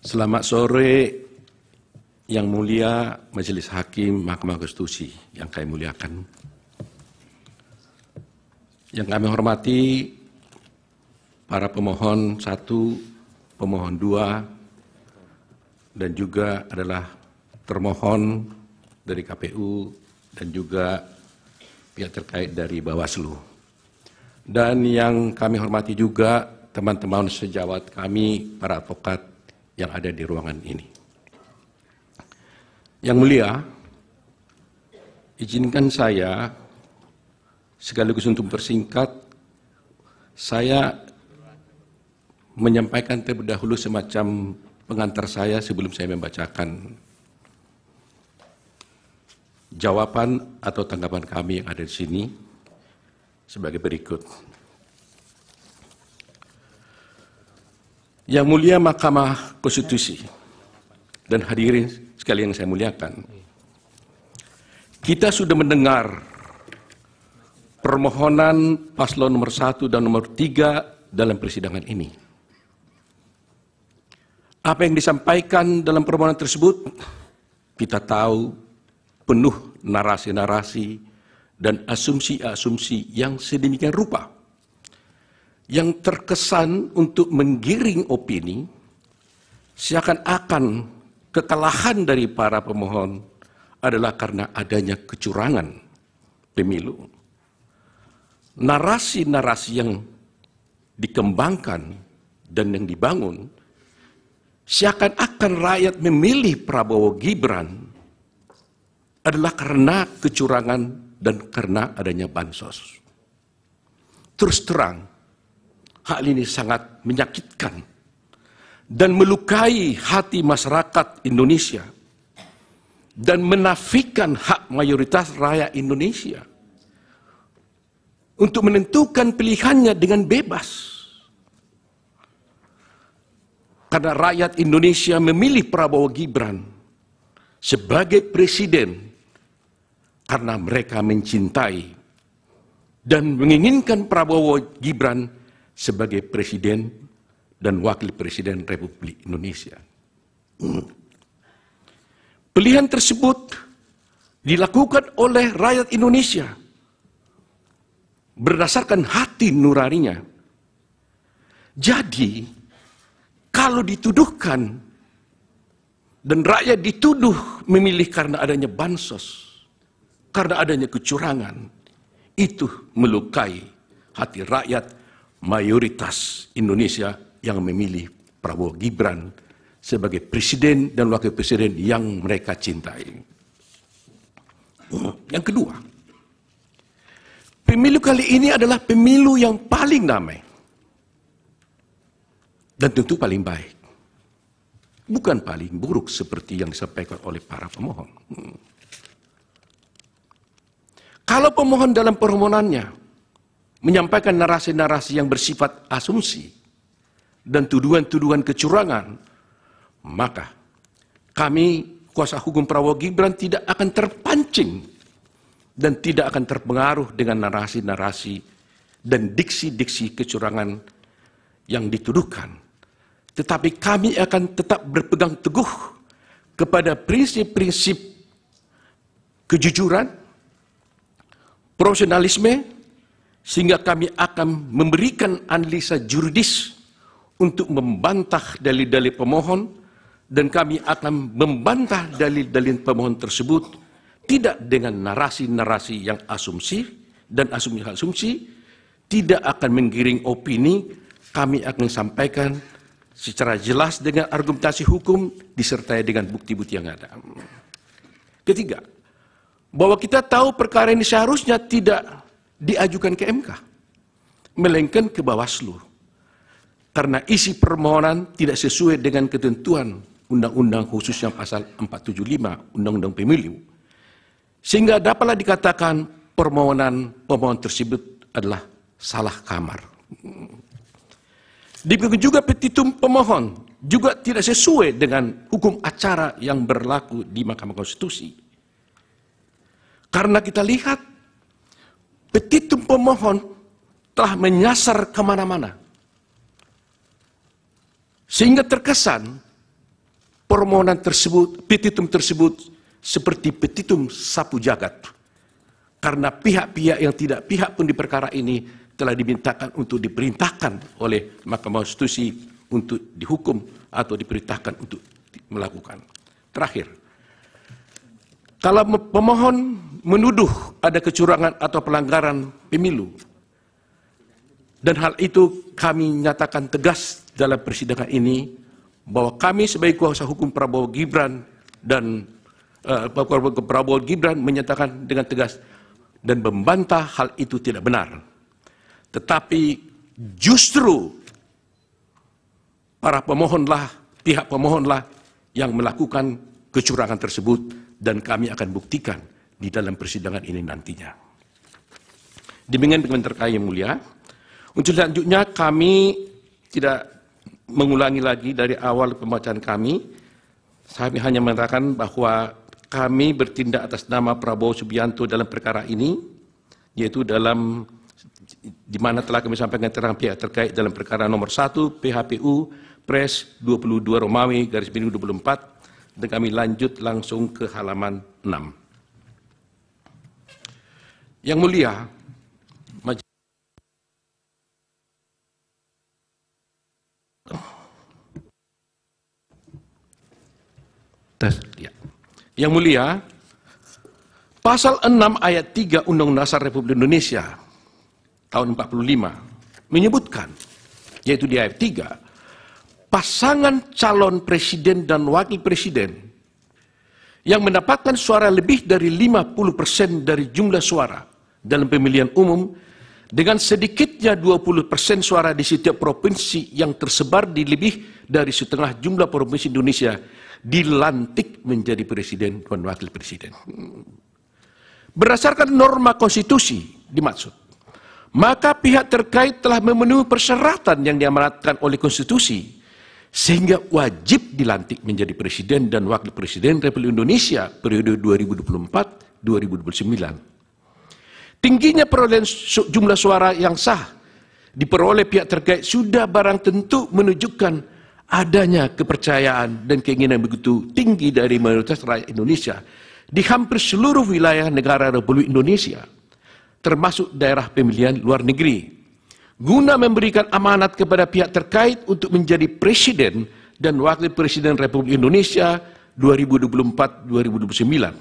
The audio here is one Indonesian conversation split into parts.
Selamat sore Yang Mulia Majelis Hakim Mahkamah Konstitusi yang kami muliakan. Yang kami hormati para pemohon 1, pemohon 2, dan juga adalah termohon dari KPU dan juga pihak terkait dari Bawaslu. Dan yang kami hormati juga teman-teman sejawat kami, para advokat yang ada di ruangan ini. Yang Mulia, izinkan saya sekaligus untuk mempersingkat, saya menyampaikan terlebih dahulu semacam pengantar saya sebelum saya membacakan jawaban atau tanggapan kami yang ada di sini sebagai berikut. Yang Mulia Mahkamah Konstitusi dan hadirin sekalian yang saya muliakan, kita sudah mendengar permohonan paslon nomor 1 dan nomor 3 dalam persidangan ini. Apa yang disampaikan dalam permohonan tersebut, kita tahu penuh narasi-narasi dan asumsi-asumsi yang sedemikian rupa, yang terkesan untuk menggiring opini, seakan-akan kekalahan dari para pemohon adalah karena adanya kecurangan pemilu. Narasi-narasi yang dikembangkan dan yang dibangun, seakan-akan rakyat memilih Prabowo Gibran adalah karena kecurangan dan karena adanya bansos. Terus terang, hal ini sangat menyakitkan dan melukai hati masyarakat Indonesia dan menafikan hak mayoritas rakyat Indonesia untuk menentukan pilihannya dengan bebas. Karena rakyat Indonesia memilih Prabowo Gibran sebagai presiden karena mereka mencintai dan menginginkan Prabowo Gibran sebagai presiden dan wakil presiden Republik Indonesia. Pilihan tersebut dilakukan oleh rakyat Indonesia berdasarkan hati nuraninya. Jadi, kalau dituduhkan dan rakyat dituduh memilih karena adanya bansos, karena adanya kecurangan, itu melukai hati rakyat mayoritas Indonesia yang memilih Prabowo Gibran sebagai presiden dan wakil presiden yang mereka cintai. Yang kedua, pemilu kali ini adalah pemilu yang paling damai dan tentu paling baik, bukan paling buruk seperti yang disampaikan oleh para pemohon. Kalau pemohon dalam permohonannya menyampaikan narasi-narasi yang bersifat asumsi dan tuduhan-tuduhan kecurangan, maka kami, kuasa hukum Prabowo Gibran, tidak akan terpancing dan tidak akan terpengaruh dengan narasi-narasi dan diksi-diksi kecurangan yang dituduhkan. Tetapi kami akan tetap berpegang teguh kepada prinsip-prinsip kejujuran, profesionalisme, sehingga kami akan memberikan analisa juridis untuk membantah dalil-dalil pemohon, dan kami akan membantah dalil-dalil pemohon tersebut tidak dengan narasi-narasi yang asumsi dan asumsi-asumsi, tidak akan menggiring opini. Kami akan sampaikan secara jelas dengan argumentasi hukum disertai dengan bukti-bukti yang ada. Ketiga, bahwa kita tahu perkara ini seharusnya tidak diajukan ke MK, melainkan ke Bawaslu. Karena isi permohonan tidak sesuai dengan ketentuan Undang-Undang khususnya pasal 475 Undang-Undang Pemilu, sehingga dapatlah dikatakan permohonan pemohon tersebut adalah salah kamar. Demikian juga petitum pemohon juga tidak sesuai dengan hukum acara yang berlaku di Mahkamah Konstitusi. Karena kita lihat petitum pemohon telah menyasar kemana-mana, sehingga terkesan permohonan tersebut, petitum tersebut seperti petitum sapu jagat. Karena pihak-pihak yang tidak pihak pun di perkara ini telah dimintakan untuk diperintahkan oleh Mahkamah Konstitusi untuk dihukum atau diperintahkan untuk melakukan. Terakhir, kalau pemohon menuduh ada kecurangan atau pelanggaran pemilu, dan hal itu kami nyatakan tegas dalam persidangan ini, bahwa kami sebagai kuasa hukum Prabowo Gibran dan Prabowo Gibran menyatakan dengan tegas dan membantah hal itu tidak benar. Tetapi justru para pemohonlah, pihak pemohonlah yang melakukan kecurangan tersebut, dan kami akan buktikan di dalam persidangan ini nantinya. Demikian terkait yang mulia. Untuk selanjutnya kami tidak mengulangi lagi dari awal pembacaan kami. Saya hanya mengatakan bahwa kami bertindak atas nama Prabowo Subianto dalam perkara ini, yaitu dalam di mana telah kami sampaikan keterangan pihak terkait dalam perkara nomor 1 PHPU Pres 22 Romawi / 24, dan kami lanjut langsung ke halaman 6. Yang mulia, Yang mulia, pasal 6 ayat 3 Undang-Undang Dasar Republik Indonesia tahun 45 menyebutkan, yaitu di ayat 3, pasangan calon presiden dan wakil presiden yang mendapatkan suara lebih dari 50% dari jumlah suara dalam pemilihan umum dengan sedikitnya 20% suara di setiap provinsi yang tersebar di lebih dari setengah jumlah provinsi Indonesia dilantik menjadi presiden dan wakil presiden. Berdasarkan norma konstitusi dimaksud, maka pihak terkait telah memenuhi persyaratan yang diamanatkan oleh konstitusi sehingga wajib dilantik menjadi presiden dan wakil presiden Republik Indonesia periode 2024-2029. Tingginya perolehan jumlah suara yang sah diperoleh pihak terkait sudah barang tentu menunjukkan adanya kepercayaan dan keinginan begitu tinggi dari mayoritas rakyat Indonesia di hampir seluruh wilayah negara Republik Indonesia, termasuk daerah pemilihan luar negeri, guna memberikan amanat kepada pihak terkait untuk menjadi presiden dan wakil presiden Republik Indonesia 2024-2029.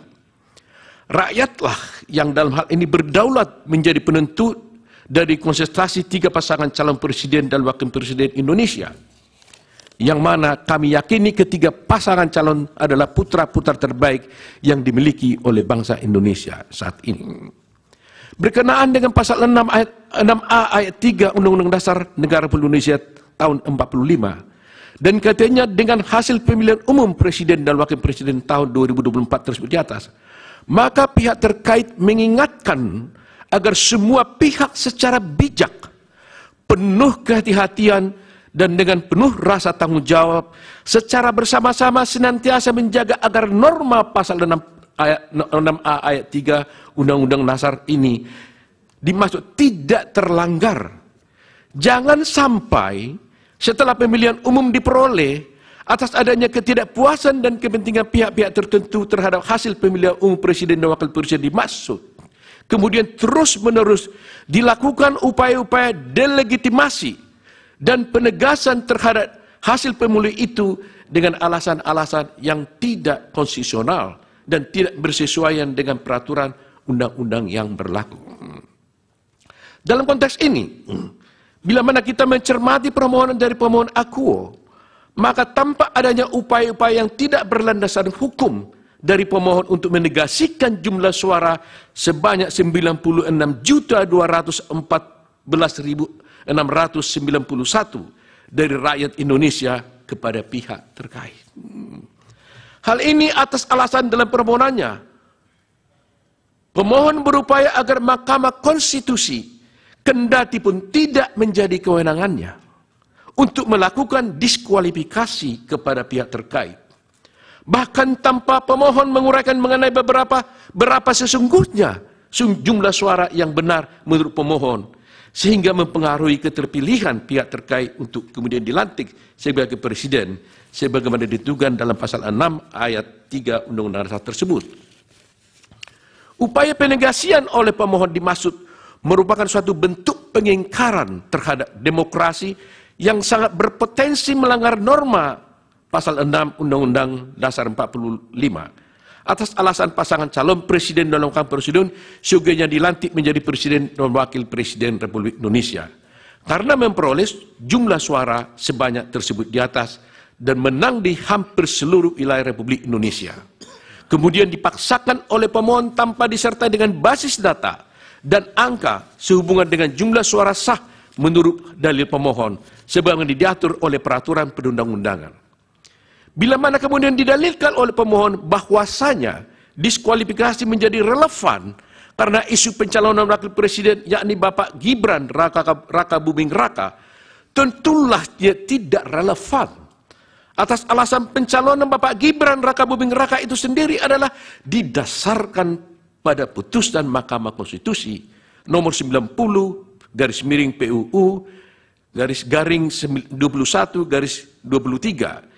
Rakyatlah yang dalam hal ini berdaulat menjadi penentu dari konsentrasi 3 pasangan calon presiden dan wakil presiden Indonesia, yang mana kami yakini ketiga pasangan calon adalah putra-putra terbaik yang dimiliki oleh bangsa Indonesia saat ini. Berkenaan dengan pasal 6A ayat 3 Undang-Undang Dasar Negara Republik Indonesia tahun 45, dan katanya dengan hasil pemilihan umum presiden dan wakil presiden tahun 2024 tersebut di atas, maka pihak terkait mengingatkan agar semua pihak secara bijak, penuh kehati-hatian, dan dengan penuh rasa tanggung jawab secara bersama-sama senantiasa menjaga agar norma pasal 6A ayat 3 Undang-Undang Dasar ini dimaksud tidak terlanggar. Jangan sampai setelah pemilihan umum diperoleh atas adanya ketidakpuasan dan kepentingan pihak-pihak tertentu terhadap hasil pemilihan umum presiden dan wakil presiden dimaksud, kemudian terus-menerus dilakukan upaya-upaya delegitimasi dan penegasan terhadap hasil pemilu itu dengan alasan-alasan yang tidak konstitusional dan tidak bersesuaian dengan peraturan undang-undang yang berlaku. Dalam konteks ini, bila mana kita mencermati permohonan dari pemohon akuo, maka tampak adanya upaya-upaya yang tidak berlandaskan hukum dari pemohon untuk menegasikan jumlah suara sebanyak 96.214.691 dari rakyat Indonesia kepada pihak terkait. Hal ini atas alasan dalam permohonannya, pemohon berupaya agar Mahkamah Konstitusi kendati pun tidak menjadi kewenangannya untuk melakukan diskualifikasi kepada pihak terkait. Bahkan tanpa pemohon menguraikan mengenai berapa sesungguhnya jumlah suara yang benar menurut pemohon, sehingga mempengaruhi keterpilihan pihak terkait untuk kemudian dilantik sebagai presiden sebagaimana ditentukan dalam pasal 6 ayat 3 Undang-Undang Dasar tersebut. Upaya penegasian oleh pemohon dimaksud merupakan suatu bentuk pengingkaran terhadap demokrasi yang sangat berpotensi melanggar norma pasal 6 Undang-Undang Dasar 45 atas alasan pasangan calon presiden dan wakil presiden sugihnya dilantik menjadi presiden dan wakil presiden Republik Indonesia karena memperoleh jumlah suara sebanyak tersebut di atas dan menang di hampir seluruh wilayah Republik Indonesia. Kemudian dipaksakan oleh pemohon tanpa disertai dengan basis data dan angka sehubungan dengan jumlah suara sah menurut dalil pemohon sebagaimana diatur oleh peraturan perundang-undangan. Bila mana kemudian didalilkan oleh pemohon bahwasanya diskualifikasi menjadi relevan karena isu pencalonan wakil presiden yakni Bapak Gibran Raka Buming Raka, tentulah dia tidak relevan. Atas alasan pencalonan Bapak Gibran Raka Buming Raka itu sendiri adalah didasarkan pada putusan Mahkamah Konstitusi nomor 90 garis miring PUU garis garing 21 garis 23.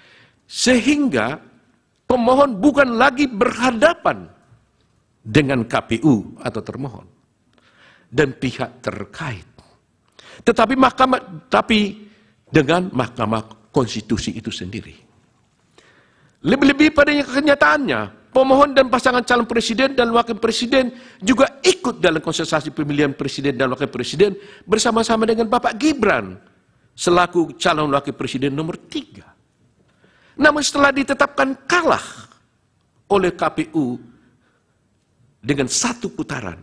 Sehingga pemohon bukan lagi berhadapan dengan KPU atau termohon dan pihak terkait. Tetapi dengan Mahkamah Konstitusi itu sendiri. Lebih-lebih pada kenyataannya, pemohon dan pasangan calon presiden dan wakil presiden juga ikut dalam kontestasi pemilihan presiden dan wakil presiden bersama-sama dengan Bapak Gibran selaku calon wakil presiden nomor 3. Namun setelah ditetapkan kalah oleh KPU dengan 1 putaran,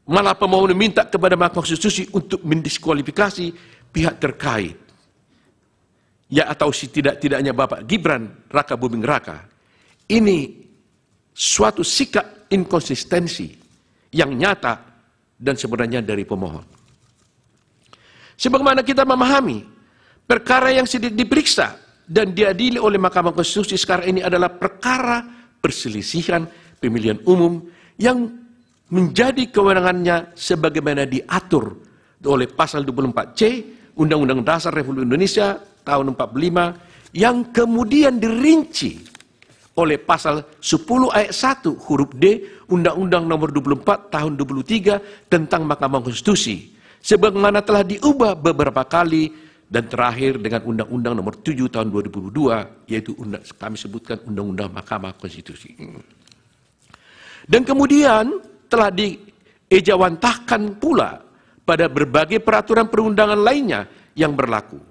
malah pemohon meminta kepada Mahkamah Konstitusi untuk mendiskualifikasi pihak terkait, ya atau tidak-tidaknya Bapak Gibran Raka Buming Raka. Ini suatu sikap inkonsistensi yang nyata dan sebenarnya dari pemohon. Sebagaimana kita memahami, perkara yang sedang diperiksa dan diadili oleh Mahkamah Konstitusi sekarang ini adalah perkara perselisihan pemilihan umum yang menjadi kewenangannya sebagaimana diatur oleh pasal 24C Undang-Undang Dasar Republik Indonesia tahun 45 yang kemudian dirinci oleh pasal 10 ayat 1 huruf D Undang-Undang nomor 24 tahun 23 tentang Mahkamah Konstitusi sebagaimana telah diubah beberapa kali dan terakhir dengan Undang-Undang nomor 7 tahun 2002, yaitu kami sebutkan Undang-Undang Mahkamah Konstitusi. Dan kemudian telah diejawantahkan pula pada berbagai peraturan perundangan lainnya yang berlaku.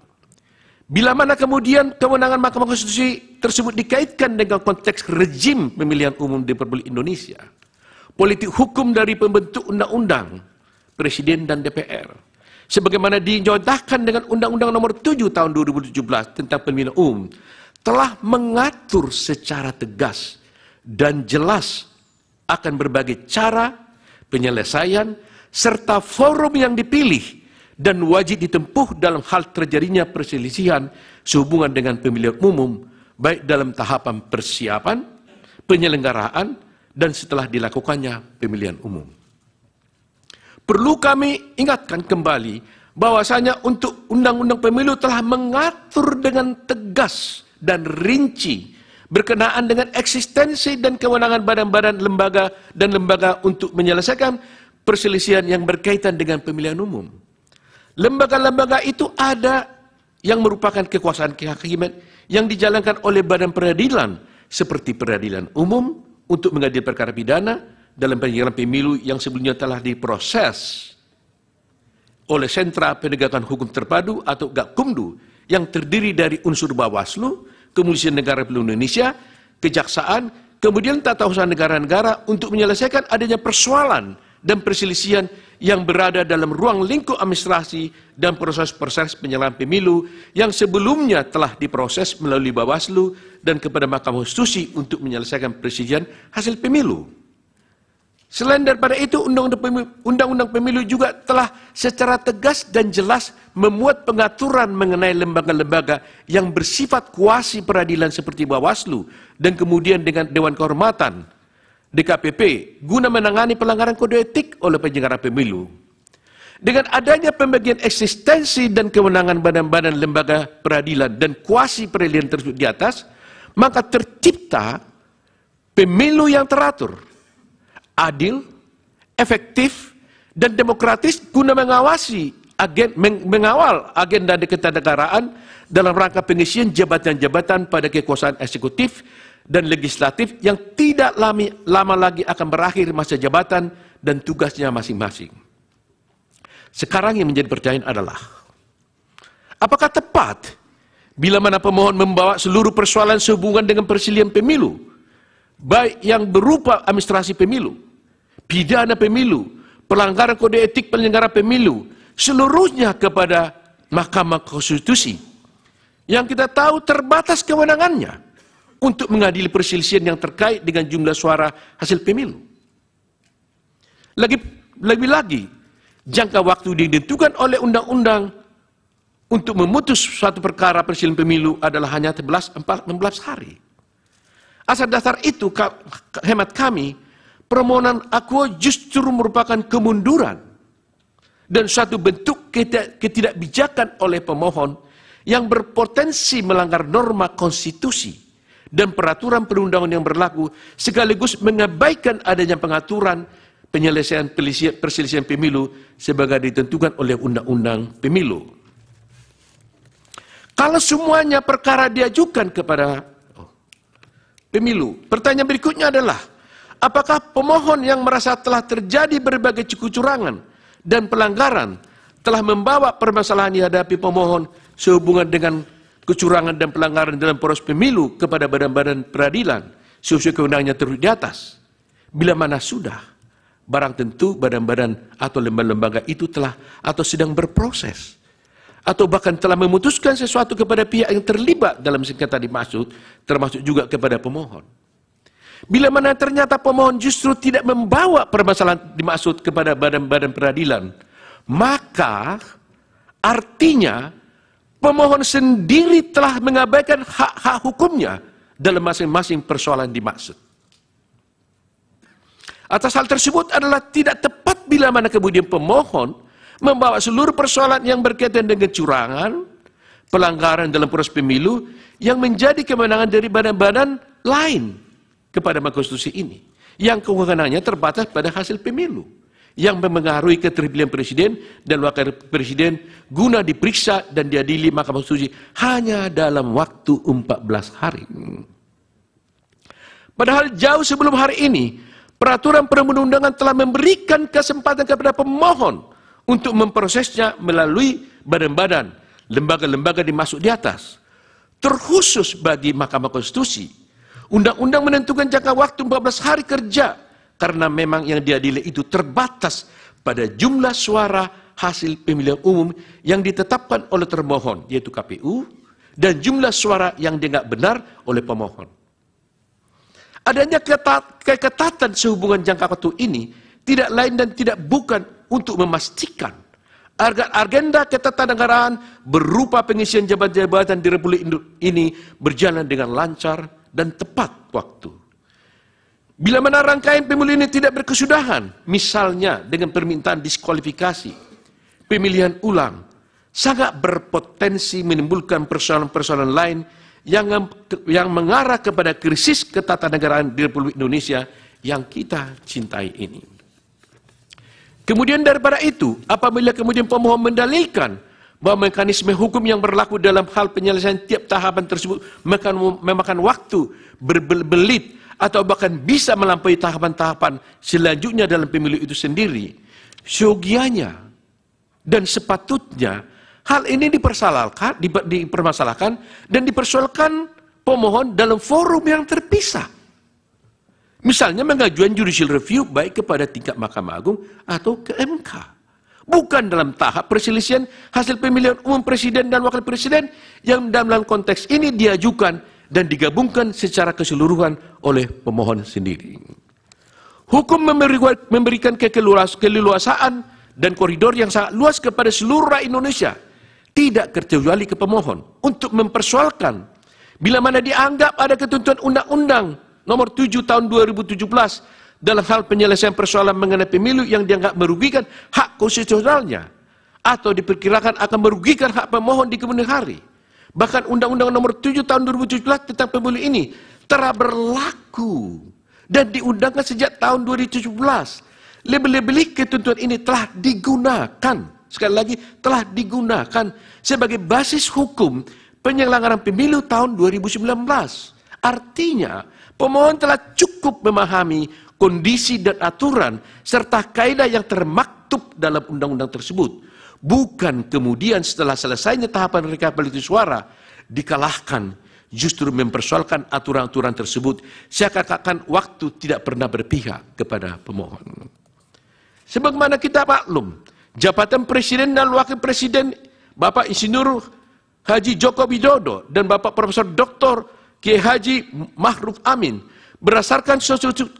Bila mana kemudian kewenangan Mahkamah Konstitusi tersebut dikaitkan dengan konteks rejim pemilihan umum di Republik Indonesia, politik hukum dari pembentuk undang-undang, Presiden dan DPR, sebagaimana dicontohkan dengan Undang-Undang nomor 7 tahun 2017 tentang pemilihan umum, telah mengatur secara tegas dan jelas akan berbagai cara, penyelesaian, serta forum yang dipilih dan wajib ditempuh dalam hal terjadinya perselisihan sehubungan dengan pemilihan umum, baik dalam tahapan persiapan, penyelenggaraan, dan setelah dilakukannya pemilihan umum. Perlu kami ingatkan kembali bahwasanya untuk Undang-Undang Pemilu telah mengatur dengan tegas dan rinci berkenaan dengan eksistensi dan kewenangan badan-badan lembaga dan lembaga untuk menyelesaikan perselisihan yang berkaitan dengan pemilihan umum. Lembaga-lembaga itu ada yang merupakan kekuasaan kehakiman yang dijalankan oleh badan peradilan seperti peradilan umum untuk mengadili perkara pidana dalam penyelenggaraan pemilu yang sebelumnya telah diproses oleh Sentra Penegakan Hukum Terpadu atau Gakumdu yang terdiri dari unsur Bawaslu, Kepolisian Negara Republik Indonesia, Kejaksaan, kemudian tata usaha negara-negara untuk menyelesaikan adanya persoalan dan perselisihan yang berada dalam ruang lingkup administrasi dan proses-proses penyelenggaraan pemilu yang sebelumnya telah diproses melalui Bawaslu dan kepada Mahkamah Konstitusi untuk menyelesaikan perselisihan hasil pemilu. Selain daripada itu, Undang-Undang Pemilu juga telah secara tegas dan jelas memuat pengaturan mengenai lembaga-lembaga yang bersifat kuasi peradilan seperti Bawaslu dan kemudian dengan Dewan Kehormatan DKPP guna menangani pelanggaran kode etik oleh penyelenggara pemilu. Dengan adanya pembagian eksistensi dan kewenangan badan-badan lembaga peradilan dan kuasi peradilan tersebut di atas, maka tercipta pemilu yang teratur, adil, efektif, dan demokratis guna mengawal agenda ketatanegaraan dalam rangka pengisian jabatan-jabatan pada kekuasaan eksekutif dan legislatif yang tidak lama lagi akan berakhir masa jabatan dan tugasnya masing-masing. Sekarang yang menjadi pertanyaan adalah, apakah tepat bila mana pemohon membawa seluruh persoalan sehubungan dengan persilihan pemilu, baik yang berupa administrasi pemilu, pidana pemilu, pelanggaran kode etik penyelenggara pemilu, seluruhnya kepada Mahkamah Konstitusi, yang kita tahu terbatas kewenangannya untuk mengadili perselisihan yang terkait dengan jumlah suara hasil pemilu. Lebih-lagi, jangka waktu ditentukan oleh undang-undang untuk memutus suatu perkara perselisihan pemilu adalah hanya 16 hari. Asal dasar itu, hemat kami, permohonan akuo justru merupakan kemunduran dan suatu bentuk ketidakbijakan oleh pemohon yang berpotensi melanggar norma konstitusi dan peraturan perundangan yang berlaku, sekaligus mengabaikan adanya pengaturan penyelesaian perselisihan pemilu sebagai ditentukan oleh undang-undang pemilu. Kalau semuanya perkara diajukan kepada pemilu, pertanyaan berikutnya adalah, apakah pemohon yang merasa telah terjadi berbagai kecurangan dan pelanggaran telah membawa permasalahan yang dihadapi pemohon sehubungan dengan kecurangan dan pelanggaran dalam proses pemilu kepada badan-badan peradilan sesuai kewenangannya terus di atas? Bila mana sudah, barang tentu badan-badan atau lembaga-lembaga itu telah atau sedang berproses, atau bahkan telah memutuskan sesuatu kepada pihak yang terlibat dalam sengketa dimaksud, termasuk juga kepada pemohon. Bila mana ternyata pemohon justru tidak membawa permasalahan dimaksud kepada badan-badan peradilan, maka artinya pemohon sendiri telah mengabaikan hak-hak hukumnya dalam masing-masing persoalan dimaksud. Atas hal tersebut adalah tidak tepat bila mana kemudian pemohon membawa seluruh persoalan yang berkaitan dengan kecurangan, pelanggaran dalam proses pemilu yang menjadi kewenangan dari badan-badan lain kepada Mahkamah Konstitusi ini, yang kewenangannya terbatas pada hasil pemilu, yang mempengaruhi keterpilihan presiden dan wakil presiden guna diperiksa dan diadili Mahkamah Konstitusi hanya dalam waktu 14 hari. Padahal jauh sebelum hari ini, peraturan perundang-undangan telah memberikan kesempatan kepada pemohon untuk memprosesnya melalui badan-badan, lembaga-lembaga dimaksud di atas. Terkhusus bagi Mahkamah Konstitusi, undang-undang menentukan jangka waktu 14 hari kerja karena memang yang diadili itu terbatas pada jumlah suara hasil pemilihan umum yang ditetapkan oleh termohon, yaitu KPU, dan jumlah suara yang dianggap benar oleh pemohon. Adanya keketatan sehubungan jangka waktu ini tidak lain dan tidak bukan untuk memastikan agar agenda ketatanegaraan berupa pengisian jabatan-jabatan di Republik ini berjalan dengan lancar dan tepat waktu. Bila mana rangkaian pemilu ini tidak berkesudahan, misalnya dengan permintaan diskualifikasi, pemilihan ulang, sangat berpotensi menimbulkan persoalan-persoalan lain yang mengarah kepada krisis ketatanegaraan di Republik Indonesia yang kita cintai ini. Kemudian daripada itu, apabila kemudian pemohon mendalilkan bahwa mekanisme hukum yang berlaku dalam hal penyelesaian tiap tahapan tersebut memakan waktu berbelit atau bahkan bisa melampaui tahapan-tahapan selanjutnya dalam pemilu itu sendiri, seyogianya dan sepatutnya hal ini dipermasalahkan dan dipersoalkan pemohon dalam forum yang terpisah. Misalnya mengajukan judicial review baik kepada tingkat Mahkamah Agung atau ke MK. Bukan dalam tahap perselisihan hasil pemilihan umum presiden dan wakil presiden yang dalam konteks ini diajukan dan digabungkan secara keseluruhan oleh pemohon sendiri. Hukum memberikan keleluasaan dan koridor yang sangat luas kepada seluruh rakyat Indonesia, tidak terkecuali ke pemohon, untuk mempersoalkan bila mana dianggap ada ketentuan Undang-Undang Nomor 7 Tahun 2017 dalam hal penyelesaian persoalan mengenai pemilu yang dianggap merugikan hak konstitusionalnya atau diperkirakan akan merugikan hak pemohon di kemudian hari. Bahkan Undang-Undang Nomor 7 Tahun 2017 tentang pemilu ini telah berlaku dan diundangkan sejak tahun 2017. Lebih-lebih ketentuan ini telah digunakan, sekali lagi telah digunakan sebagai basis hukum penyelenggaraan pemilu tahun 2019. Artinya, pemohon telah cukup memahami kondisi dan aturan serta kaidah yang termaktub dalam undang-undang tersebut. Bukan kemudian setelah selesainya tahapan rekapitulasi suara dikalahkan, justru mempersoalkan aturan-aturan tersebut seakan-akan waktu tidak pernah berpihak kepada pemohon. Sebagaimana kita maklum, jabatan Presiden dan Wakil Presiden Bapak Insinyur Haji Joko Widodo dan Bapak Profesor Dr. Kiai Haji Ma'ruf Amin berdasarkan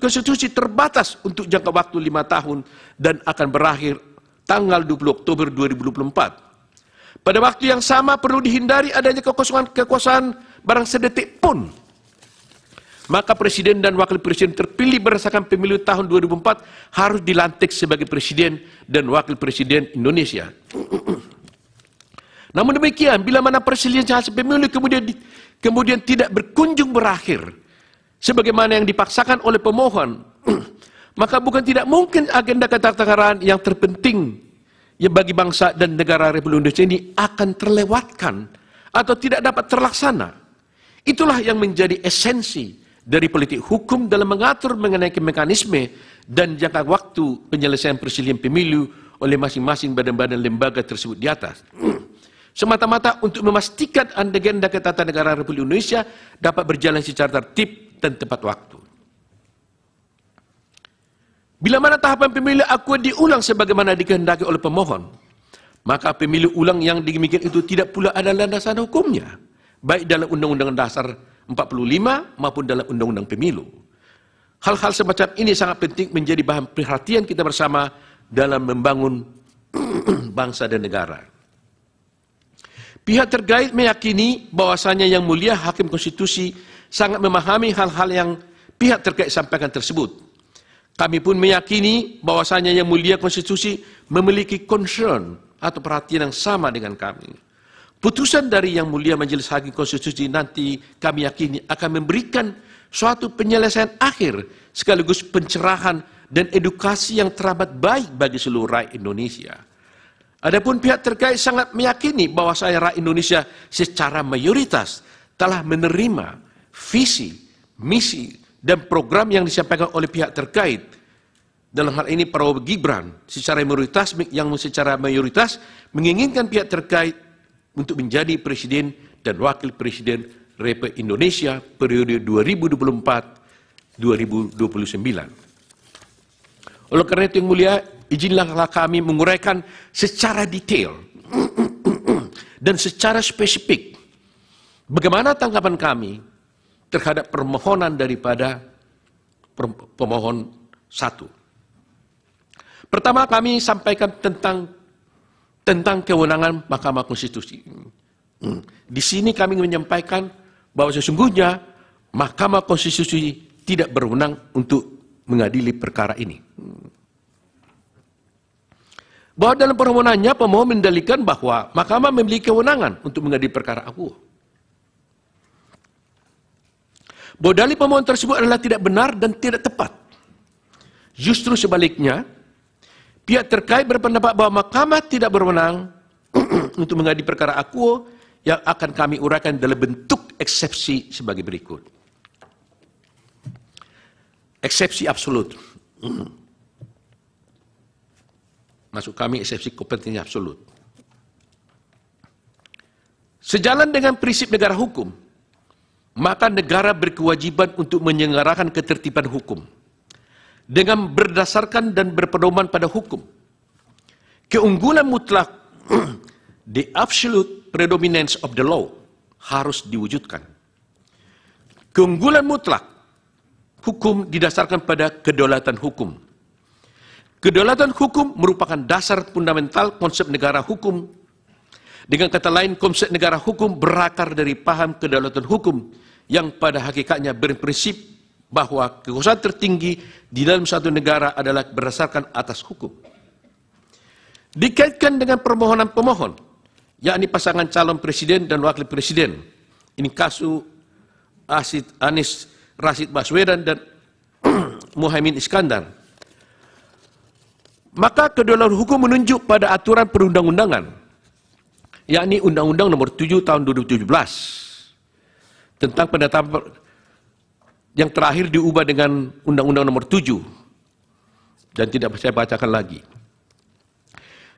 konstitusi terbatas untuk jangka waktu 5 tahun dan akan berakhir tanggal 20 Oktober 2024. Pada waktu yang sama perlu dihindari adanya kekosongan barang sedetik pun. Maka Presiden dan Wakil Presiden terpilih berdasarkan pemilu tahun 2004 harus dilantik sebagai Presiden dan Wakil Presiden Indonesia. Namun demikian, bila mana perselisihan hasil pemilu kemudian tidak berkunjung berakhir, sebagaimana yang dipaksakan oleh pemohon, maka bukan tidak mungkin agenda ketatanegaraan yang terpenting yang bagi bangsa dan negara Republik Indonesia ini akan terlewatkan atau tidak dapat terlaksana. Itulah yang menjadi esensi dari politik hukum dalam mengatur mengenai mekanisme dan jangka waktu penyelesaian perselisihan pemilu oleh masing-masing badan-badan lembaga tersebut di atas. Semata-mata untuk memastikan agenda ketatanegaraan Republik Indonesia dapat berjalan secara tertib dan tepat waktu. Bila mana tahapan pemilu akuo diulang sebagaimana dikehendaki oleh pemohon, maka pemilu ulang yang demikian itu tidak pula ada landasan hukumnya, baik dalam Undang-Undang Dasar 45 maupun dalam Undang-Undang Pemilu. Hal-hal semacam ini sangat penting menjadi bahan perhatian kita bersama dalam membangun bangsa dan negara. Pihak terkait meyakini bahwasanya Yang Mulia Hakim Konstitusi sangat memahami hal-hal yang pihak terkait sampaikan tersebut. Kami pun meyakini bahwasanya Yang Mulia Konstitusi memiliki concern atau perhatian yang sama dengan kami. Putusan dari Yang Mulia Majelis Hakim Konstitusi nanti kami yakini akan memberikan suatu penyelesaian akhir sekaligus pencerahan dan edukasi yang teramat baik bagi seluruh rakyat Indonesia. Adapun pihak terkait sangat meyakini bahwasanya rakyat Indonesia secara mayoritas telah menerima visi, misi, dan program yang disampaikan oleh pihak terkait. Dalam hal ini Prabowo Gibran secara mayoritas menginginkan pihak terkait untuk menjadi Presiden dan Wakil Presiden Republik Indonesia periode 2024-2029. Oleh karena itu Yang Mulia, izinlah kami menguraikan secara detail dan secara spesifik bagaimana tanggapan kami terhadap permohonan daripada pemohon 1. Pertama, kami sampaikan tentang kewenangan Mahkamah Konstitusi. Di sini kami menyampaikan bahwa sesungguhnya Mahkamah Konstitusi tidak berwenang untuk mengadili perkara ini. Bahwa dalam permohonannya pemohon mendalilkan bahwa Mahkamah memiliki kewenangan untuk mengadili perkara akuo. Bahwa dalil pemohon tersebut adalah tidak benar dan tidak tepat. Justru sebaliknya, pihak terkait berpendapat bahwa Mahkamah tidak berwenang untuk mengadili perkara akuo yang akan kami uraikan dalam bentuk eksepsi sebagai berikut. Eksepsi absolut. Maksud kami eksepsi kompetensi absolut. Sejalan dengan prinsip negara hukum, maka negara berkewajiban untuk menyelenggarakan ketertiban hukum dengan berdasarkan dan berpedoman pada hukum. Keunggulan mutlak, the absolute predominance of the law, harus diwujudkan. Keunggulan mutlak hukum didasarkan pada kedaulatan hukum. Kedaulatan hukum merupakan dasar fundamental konsep negara hukum. Dengan kata lain, konsep negara hukum berakar dari paham kedaulatan hukum yang pada hakikatnya berprinsip bahwa kekuasaan tertinggi di dalam suatu negara adalah berdasarkan atas hukum. Dikaitkan dengan permohonan pemohon, yakni pasangan calon presiden dan wakil presiden. Ini kasus Anies Rashid Baswedan dan Muhaimin Iskandar. Maka kedaulatan hukum menunjuk pada aturan perundang-undangan, yakni Undang-Undang Nomor 7 Tahun 2017 tentang penetapan yang terakhir diubah dengan Undang-Undang Nomor 7 dan tidak saya bacakan lagi.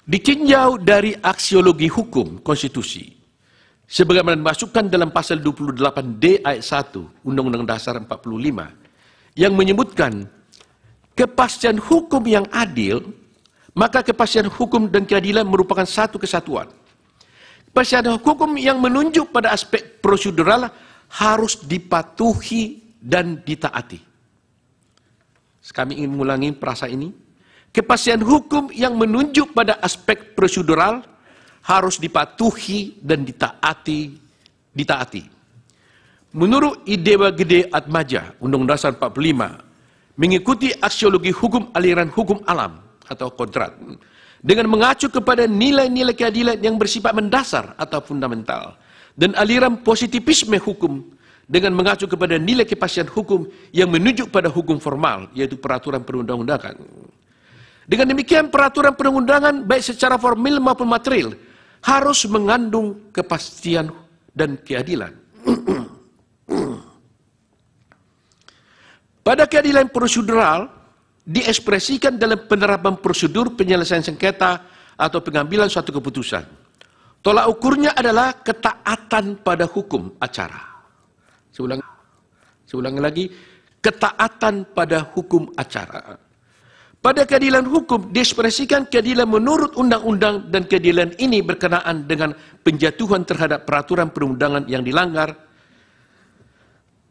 Ditinjau dari aksiologi hukum konstitusi, sebagaimana dimasukkan dalam pasal 28D ayat 1 Undang-Undang Dasar 45 yang menyebutkan kepastian hukum yang adil, maka kepastian hukum dan keadilan merupakan satu kesatuan. Kepastian hukum yang menunjuk pada aspek prosedural harus dipatuhi dan ditaati. Kami ingin mengulangi frasa ini. Kepastian hukum yang menunjuk pada aspek prosedural harus dipatuhi dan ditaati. Menurut Idewa Gede Atmaja, Undang-Undang Dasar 45, mengikuti aksiologi hukum aliran hukum alam atau kodrat, dengan mengacu kepada nilai-nilai keadilan yang bersifat mendasar atau fundamental, dan aliran positivisme hukum dengan mengacu kepada nilai kepastian hukum yang menunjuk pada hukum formal, yaitu peraturan perundang-undangan. Dengan demikian, peraturan perundang-undangan baik secara formal maupun material harus mengandung kepastian dan keadilan. Pada keadilan prosedural diekspresikan dalam penerapan prosedur penyelesaian sengketa atau pengambilan suatu keputusan. Tolak ukurnya adalah ketaatan pada hukum acara. Saya ulangi lagi, ketaatan pada hukum acara. Pada keadilan hukum diekspresikan keadilan menurut undang-undang dan keadilan ini berkenaan dengan penjatuhan terhadap peraturan perundangan yang dilanggar.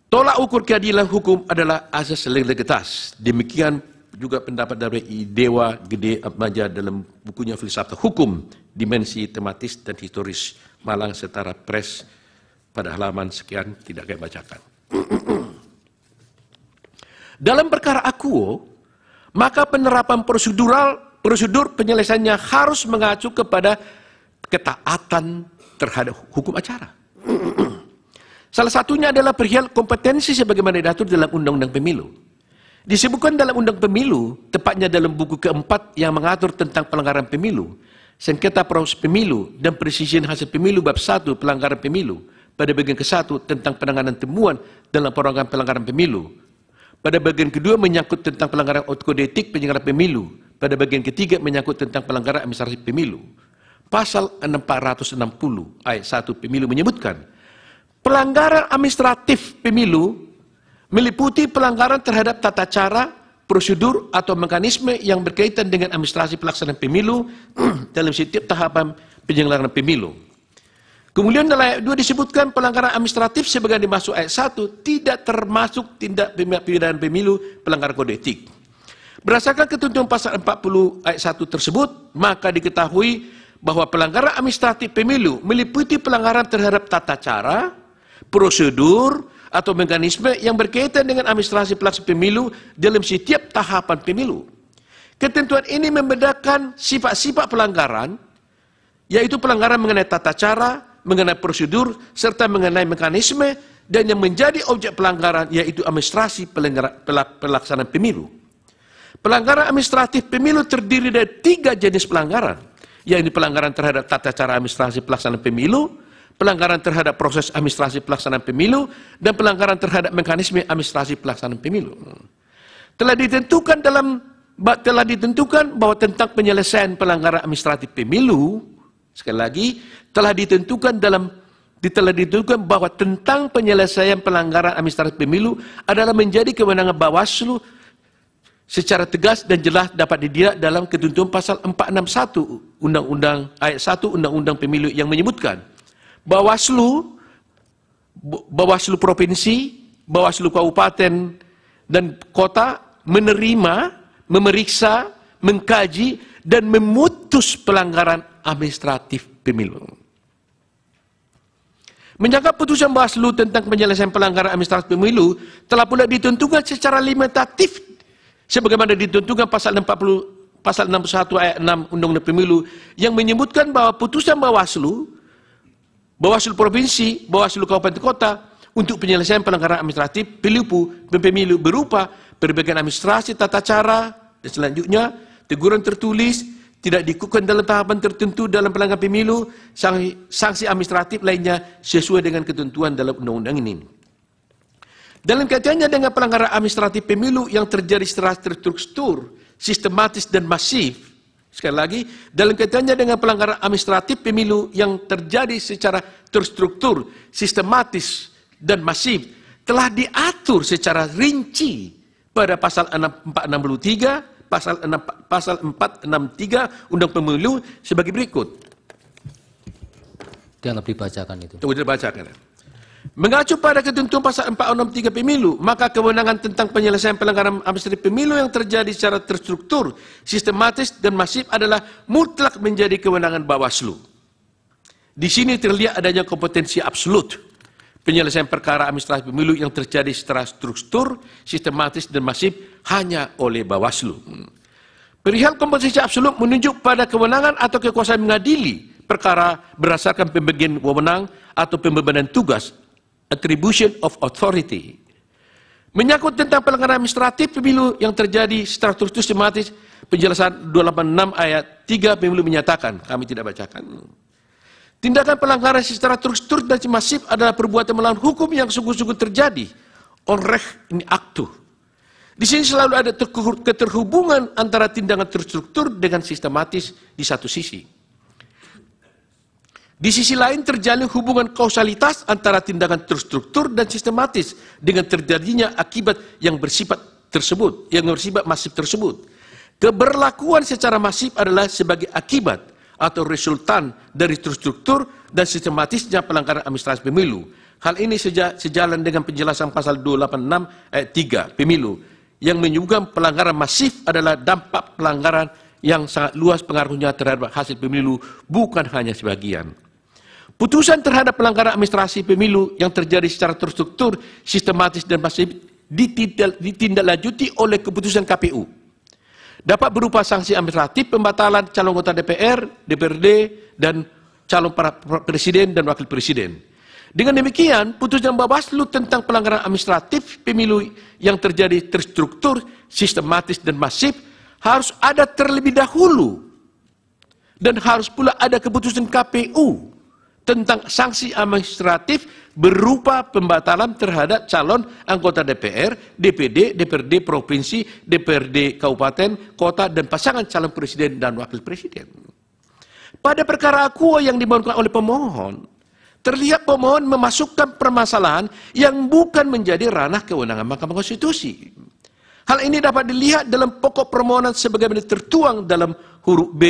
Tolak ukur keadilan hukum adalah asas legalitas. Demikian juga pendapat dari Idewa Gede Atmaja dalam bukunya Filsafat Hukum, Dimensi Tematis dan Historis, Malang Setara Press, pada halaman sekian, tidak saya bacakan. Dalam perkara akuo, maka penerapan prosedur penyelesaiannya harus mengacu kepada ketaatan terhadap hukum acara. Salah satunya adalah perihal kompetensi sebagaimana diatur dalam Undang-Undang Pemilu. Disebutkan dalam Undang Pemilu, tepatnya dalam buku keempat yang mengatur tentang pelanggaran pemilu, sengketa proses pemilu, dan persisian hasil pemilu bab 1 pelanggaran pemilu, pada bagian ke-1 tentang penanganan temuan dalam pelanggaran pemilu. Pada bagian kedua menyangkut tentang pelanggaran kode etik penyelenggara pemilu. Pada bagian ketiga menyangkut tentang pelanggaran administrasi pemilu. Pasal 460 ayat 1 pemilu menyebutkan, pelanggaran administratif pemilu meliputi pelanggaran terhadap tata cara, prosedur, atau mekanisme yang berkaitan dengan administrasi pelaksanaan pemilu dalam setiap tahapan penyelenggaraan pemilu. Kemudian dalam ayat 2 disebutkan pelanggaran administratif sebagai dimaksud ayat 1 tidak termasuk tindak pidana pemilu pelanggaran kode etik. Berdasarkan ketentuan pasal 40 ayat 1 tersebut, maka diketahui bahwa pelanggaran administratif pemilu meliputi pelanggaran terhadap tata cara, prosedur, atau mekanisme yang berkaitan dengan administrasi pelaksanaan pemilu dalam setiap tahapan pemilu. Ketentuan ini membedakan sifat-sifat pelanggaran, yaitu pelanggaran mengenai tata cara, mengenai prosedur, serta mengenai mekanisme, dan yang menjadi objek pelanggaran yaitu administrasi pelaksanaan pemilu. Pelanggaran administratif pemilu terdiri dari 3 jenis pelanggaran, yaitu pelanggaran terhadap tata cara administrasi pelaksanaan pemilu, pelanggaran terhadap proses administrasi pelaksanaan pemilu, dan pelanggaran terhadap mekanisme administrasi pelaksanaan pemilu. Telah ditentukan bahwa tentang penyelesaian pelanggaran administratif pemilu, sekali lagi, telah ditentukan bahwa tentang penyelesaian pelanggaran administratif pemilu adalah menjadi kewenangan Bawaslu secara tegas dan jelas dapat dilihat dalam ketentuan pasal 461 Undang-Undang ayat 1 Undang-Undang Pemilu yang menyebutkan Bawaslu provinsi, Bawaslu kabupaten dan kota menerima, memeriksa, mengkaji dan memutus pelanggaran administratif pemilu. Menyangka putusan Bawaslu tentang penyelesaian pelanggaran administratif pemilu telah pula ditentukan secara limitatif sebagaimana ditentukan pasal 61 ayat 6 Undang-Undang Pemilu yang menyebutkan bahwa putusan Bawaslu Provinsi, Bawaslu Kabupaten Kota untuk penyelesaian pelanggaran administratif pemilu berupa perbaikan administrasi tata cara dan selanjutnya teguran tertulis, tidak diikutkan dalam tahapan tertentu dalam pelanggaran pemilu, sanksi administratif lainnya sesuai dengan ketentuan dalam undang-undang ini. Dalam kaitannya dengan pelanggaran administratif pemilu yang terjadi secara terstruktur, sistematis dan masif, sekali lagi, dalam kaitannya dengan pelanggaran administratif pemilu yang terjadi secara terstruktur, sistematis dan masif, telah diatur secara rinci pada pasal 463, pasal 463 Undang Pemilu sebagai berikut. Dianggap dibacakan itu. Tunggu dibacakan. Mengacu pada ketentuan pasal 463 Pemilu, maka kewenangan tentang penyelesaian pelanggaran administratif pemilu yang terjadi secara terstruktur, sistematis dan masif adalah mutlak menjadi kewenangan Bawaslu. Di sini terlihat adanya kompetensi absolut penyelesaian perkara administratif pemilu yang terjadi secara struktur, sistematis dan masif hanya oleh Bawaslu. Perihal kompetensi absolut menunjuk pada kewenangan atau kekuasaan mengadili perkara berdasarkan pembagian wewenang atau pembebanan tugas, attribution of authority. Menyangkut tentang pelanggaran administratif pemilu yang terjadi secara struktur sistematis, penjelasan 286 ayat 3 Pemilu menyatakan, kami tidak bacakan. Tindakan pelanggaran secara terstruktur dan masif adalah perbuatan melawan hukum yang sungguh-sungguh terjadi. Onrecht in actu. Di sini selalu ada keterhubungan antara tindakan terstruktur dengan sistematis di satu sisi. Di sisi lain terjalin hubungan kausalitas antara tindakan terstruktur dan sistematis dengan terjadinya akibat yang bersifat masif tersebut. Keberlakuan secara masif adalah sebagai akibat atau resultan dari terstruktur dan sistematisnya pelanggaran administrasi pemilu. Hal ini sejalan dengan penjelasan pasal 286 ayat 3 Pemilu yang menyebutkan pelanggaran masif adalah dampak pelanggaran yang sangat luas pengaruhnya terhadap hasil pemilu, bukan hanya sebagian. Putusan terhadap pelanggaran administrasi pemilu yang terjadi secara terstruktur, sistematis dan masif ditindaklanjuti oleh keputusan KPU. Dapat berupa sanksi administratif, pembatalan calon anggota DPR, DPRD, dan calon para presiden dan wakil presiden. Dengan demikian, putusan Bawaslu tentang pelanggaran administratif pemilu yang terjadi terstruktur, sistematis dan masif harus ada terlebih dahulu. Dan harus pula ada keputusan KPU tentang sanksi administratif berupa pembatalan terhadap calon anggota DPR, DPD, DPRD provinsi, DPRD kabupaten, kota, dan pasangan calon presiden dan wakil presiden. Pada perkara akuo yang dimohonkan oleh pemohon, terlihat pemohon memasukkan permasalahan yang bukan menjadi ranah kewenangan Mahkamah Konstitusi. Hal ini dapat dilihat dalam pokok permohonan sebagaimana tertuang dalam huruf B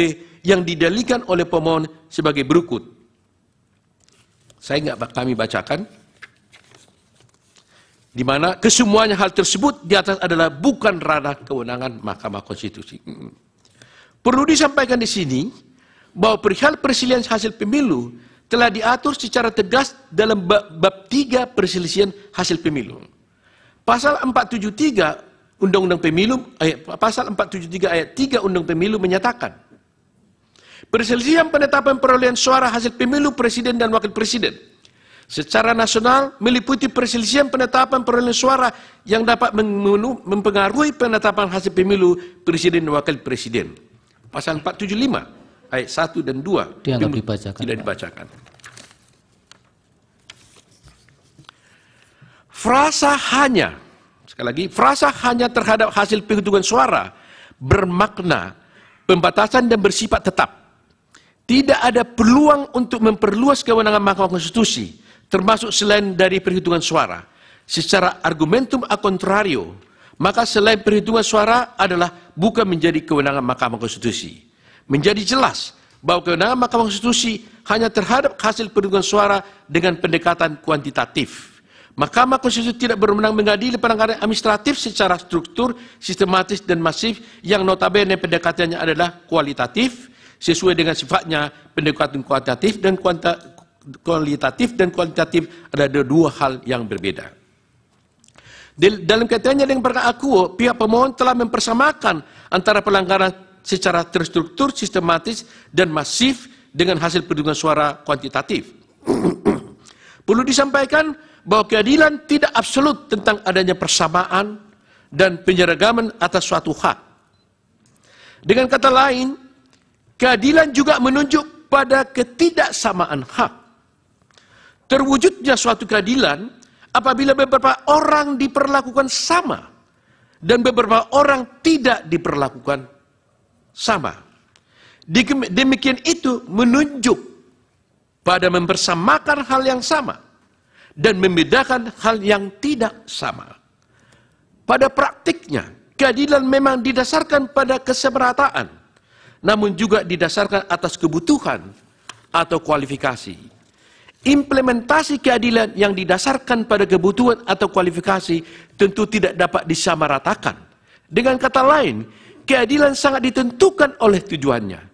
yang didalilkan oleh pemohon sebagai berikut. Kami bacakan, di mana kesemuanya hal tersebut di atas adalah bukan ranah kewenangan Mahkamah Konstitusi. Perlu disampaikan di sini bahwa perihal perselisihan hasil pemilu telah diatur secara tegas dalam bab 3 perselisihan hasil pemilu. Pasal 473 Undang-Undang Pemilu, pasal 473 ayat 3 Undang-Undang Pemilu menyatakan, perselisihan penetapan perolehan suara hasil pemilu presiden dan wakil presiden secara nasional meliputi perselisihan penetapan perolehan suara yang dapat mempengaruhi penetapan hasil pemilu presiden dan wakil presiden. Pasal 475 ayat 1 dan 2 dianggap dibacakan. Tidak dibacakan. Frasa hanya, sekali lagi, frasa hanya terhadap hasil penghitungan suara bermakna pembatasan dan bersifat tetap. Tidak ada peluang untuk memperluas kewenangan Mahkamah Konstitusi, termasuk selain dari perhitungan suara. Secara argumentum a contrario, maka selain perhitungan suara adalah bukan menjadi kewenangan Mahkamah Konstitusi. Menjadi jelas bahwa kewenangan Mahkamah Konstitusi hanya terhadap hasil perhitungan suara dengan pendekatan kuantitatif. Mahkamah Konstitusi tidak berwenang mengadili pelanggaran administratif secara struktur, sistematis dan masif yang notabene pendekatannya adalah kualitatif, sesuai dengan sifatnya pendekatan kuantitatif kualitatif dan kuantitatif adalah dua hal yang berbeda. Dalam kaitannya dengan perkara akuo, pihak pemohon telah mempersamakan antara pelanggaran secara terstruktur, sistematis, dan masif dengan hasil perhitungan suara kuantitatif. Perlu disampaikan bahwa keadilan tidak absolut tentang adanya persamaan dan penyeragaman atas suatu hak. Dengan kata lain, keadilan juga menunjuk pada ketidaksamaan hak. Terwujudnya suatu keadilan apabila beberapa orang diperlakukan sama dan beberapa orang tidak diperlakukan sama. Demikian itu menunjuk pada mempersamakan hal yang sama dan membedakan hal yang tidak sama. Pada praktiknya, keadilan memang didasarkan pada kesemerataan, namun juga didasarkan atas kebutuhan atau kualifikasi. Implementasi keadilan yang didasarkan pada kebutuhan atau kualifikasi tentu tidak dapat disamaratakan. Dengan kata lain, keadilan sangat ditentukan oleh tujuannya.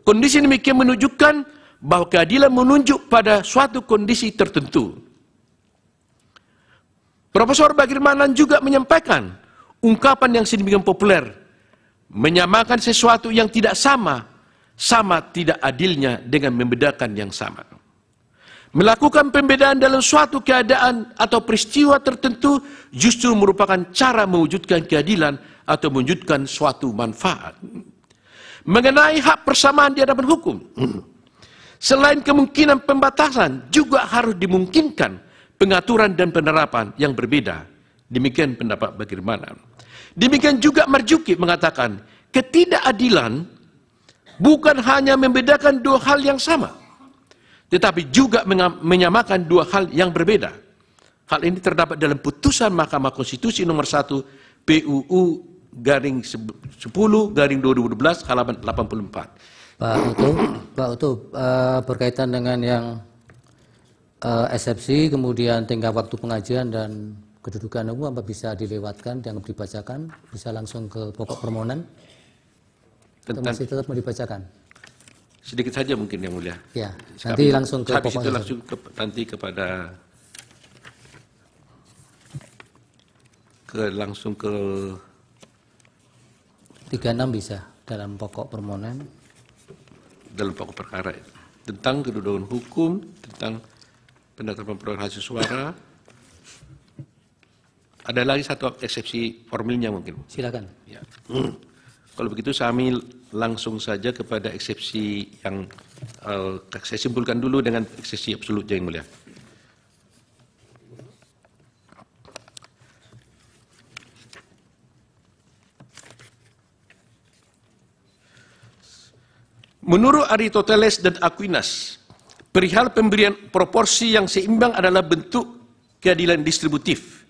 Kondisi demikian menunjukkan bahwa keadilan menunjuk pada suatu kondisi tertentu. Profesor Bagirmanan juga menyampaikan ungkapan yang sedemikian populer, menyamakan sesuatu yang tidak sama, sama tidak adilnya dengan membedakan yang sama. Melakukan pembedaan dalam suatu keadaan atau peristiwa tertentu justru merupakan cara mewujudkan keadilan atau mewujudkan suatu manfaat. Mengenai hak persamaan di hadapan hukum, selain kemungkinan pembatasan, juga harus dimungkinkan pengaturan dan penerapan yang berbeda. Demikian pendapat Bagirmanan. Demikian juga Marzuki mengatakan, ketidakadilan bukan hanya membedakan dua hal yang sama, tetapi juga menyamakan dua hal yang berbeda. Hal ini terdapat dalam putusan Mahkamah Konstitusi nomor 1 PUU garing 10/2012 halaman 84. Pak Utuh, berkaitan dengan yang eksepsi, kemudian tingkat waktu pengajuan dan kedudukan umum, apa bisa dilewatkan, dianggap dibacakan, bisa langsung ke pokok permohonan? Atau masih tetap mau dibacakan? Sedikit saja mungkin yang mulia. Ya, nanti langsung ke habis pokok. Itu langsung nanti kepada langsung ke 36 bisa dalam pokok permohonan. Dalam pokok perkara itu. Tentang kedudukan hukum, tentang penetapan perolehan hasil suara. Ada lagi satu eksepsi formilnya mungkin. Silakan. Ya. Kalau begitu kami langsung saja kepada eksepsi yang saya simpulkan dulu dengan eksepsi absolut yang mulia. Menurut Aristoteles dan Aquinas, perihal pemberian proporsi yang seimbang adalah bentuk keadilan distributif.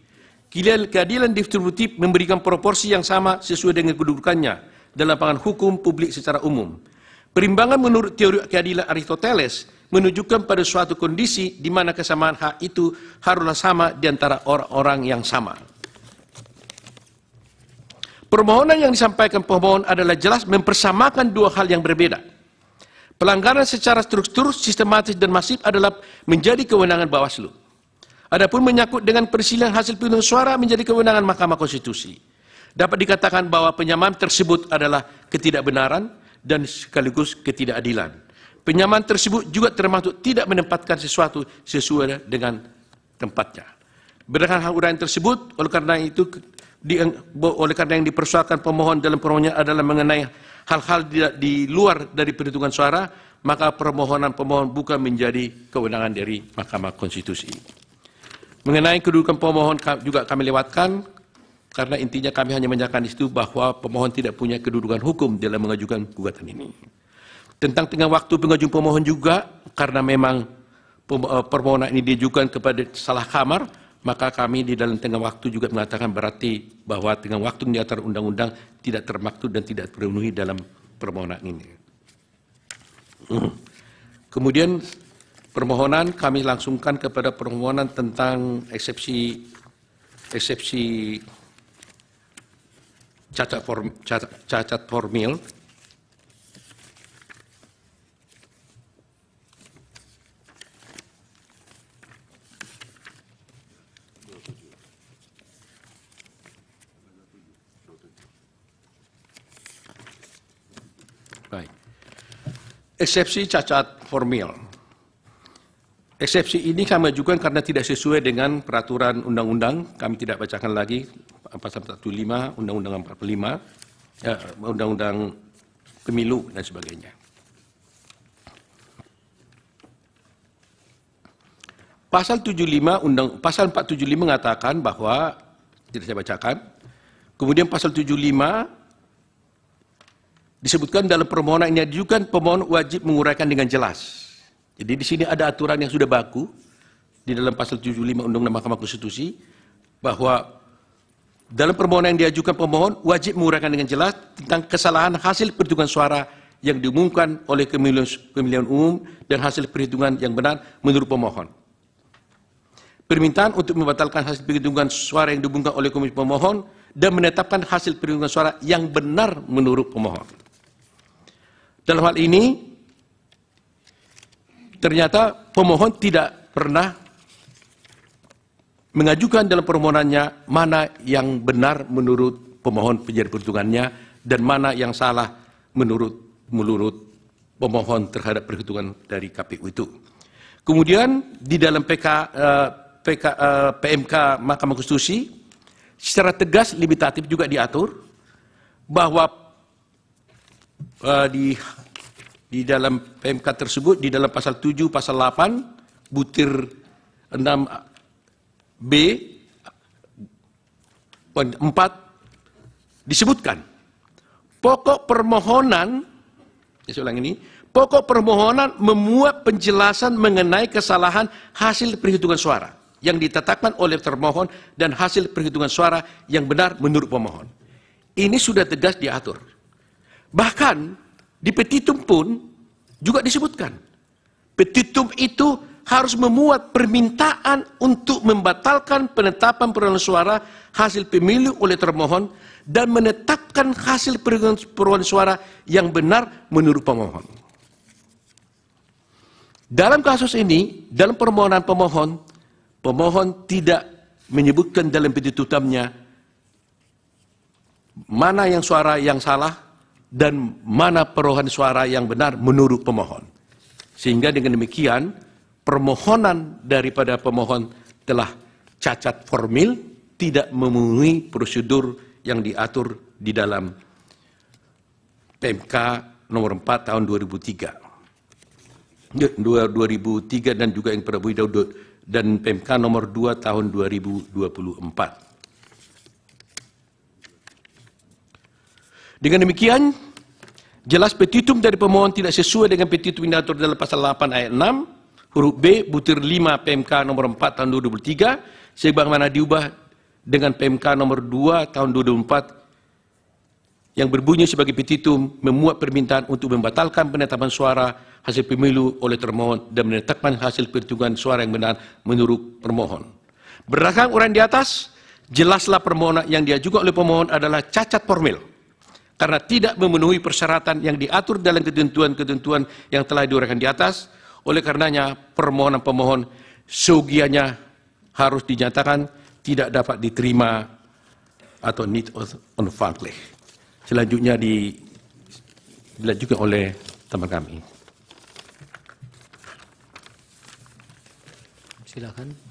Keadilan distributif memberikan proporsi yang sama sesuai dengan kedudukannya dalam pandangan hukum publik secara umum. Perimbangan menurut teori keadilan Aristoteles menunjukkan pada suatu kondisi di mana kesamaan hak itu haruslah sama di antara orang-orang yang sama. Permohonan yang disampaikan pemohon adalah jelas mempersamakan dua hal yang berbeda. Pelanggaran secara struktur, sistematis, dan masif adalah menjadi kewenangan Bawaslu. Adapun menyangkut dengan persilihan hasil penghitungan suara menjadi kewenangan Mahkamah Konstitusi. Dapat dikatakan bahwa penyamaan tersebut adalah ketidakbenaran dan sekaligus ketidakadilan. Penyamaan tersebut juga termasuk tidak menempatkan sesuatu sesuai dengan tempatnya. Berdasarkan uraian tersebut, oleh karena yang dipersoalkan pemohon dalam permohonannya adalah mengenai hal-hal di luar dari perhitungan suara, maka permohonan pemohon bukan menjadi kewenangan dari Mahkamah Konstitusi. Mengenai kedudukan pemohon juga kami lewatkan, karena intinya kami hanya menyatakan di situ bahwa pemohon tidak punya kedudukan hukum dalam mengajukan gugatan ini. Tentang tengah waktu pengajuan pemohon juga, karena memang permohonan ini diajukan kepada salah kamar, maka kami di dalam tengah waktu juga mengatakan berarti bahwa tengah waktu yang diatur undang-undang tidak termaktub dan tidak terpenuhi dalam permohonan ini. Kemudian permohonan kami langsungkan kepada permohonan tentang eksepsi cacat formil. Eksepsi cacat formil. Eksepsi ini kami ajukan karena tidak sesuai dengan peraturan undang-undang. Kami tidak bacakan lagi pasal 45, undang-undang 45, undang-undang pemilu dan sebagainya. Pasal 75 pasal 475 mengatakan bahwa tidak saya bacakan. Kemudian pasal 75 disebutkan dalam permohonan yang diajukan pemohon wajib menguraikan dengan jelas. Jadi di sini ada aturan yang sudah baku di dalam pasal 75 Undang-Undang Mahkamah Konstitusi bahwa dalam permohonan yang diajukan pemohon wajib menguraikan dengan jelas tentang kesalahan hasil perhitungan suara yang diumumkan oleh pemilihan umum dan hasil perhitungan yang benar menurut pemohon. Permintaan untuk membatalkan hasil perhitungan suara yang diumumkan oleh komisi pemohon dan menetapkan hasil perhitungan suara yang benar menurut pemohon. Dalam hal ini, ternyata pemohon tidak pernah mengajukan dalam permohonannya mana yang benar menurut pemohon penjadi perhitungannya dan mana yang salah menurut pemohon terhadap perhitungan dari KPU itu. Kemudian di dalam PMK Mahkamah Konstitusi secara tegas limitatif juga diatur bahwa di dalam PMK tersebut, di dalam pasal 7, pasal 8, butir 6B, poin 4, disebutkan pokok permohonan, saya ulang ini, pokok permohonan memuat penjelasan mengenai kesalahan hasil perhitungan suara yang ditetapkan oleh termohon dan hasil perhitungan suara yang benar menurut pemohon. Ini sudah tegas diatur. Bahkan di petitum pun juga disebutkan. Petitum itu harus memuat permintaan untuk membatalkan penetapan perolehan suara hasil pemilu oleh termohon dan menetapkan hasil perolehan suara yang benar menurut pemohon. Dalam kasus ini, dalam permohonan pemohon tidak menyebutkan dalam petitumnya mana yang suara yang salah dan mana perolehan suara yang benar menurut pemohon. Sehingga dengan demikian permohonan daripada pemohon telah cacat formil, tidak memenuhi prosedur yang diatur di dalam PMK nomor 4 tahun 2003 dan juga yang Prabu Daud dan PMK nomor 2 tahun 2024. Dengan demikian, jelas petitum dari pemohon tidak sesuai dengan petitum yang diatur dalam pasal 8 ayat 6, huruf B, butir 5 PMK nomor 4 tahun 2023, sebagaimana diubah dengan PMK nomor 2 tahun 2024, yang berbunyi sebagai petitum memuat permintaan untuk membatalkan penetapan suara hasil pemilu oleh termohon dan menetapkan hasil perhitungan suara yang benar menurut termohon. Berdasarkan uraian di atas, jelaslah permohonan yang diajukan oleh pemohon adalah cacat formil karena tidak memenuhi persyaratan yang diatur dalam ketentuan-ketentuan yang telah diuraikan di atas. Oleh karenanya, permohonan pemohon seyogianya harus dinyatakan tidak dapat diterima atau need on fact. Selanjutnya dilanjutkan oleh teman kami. Silakan.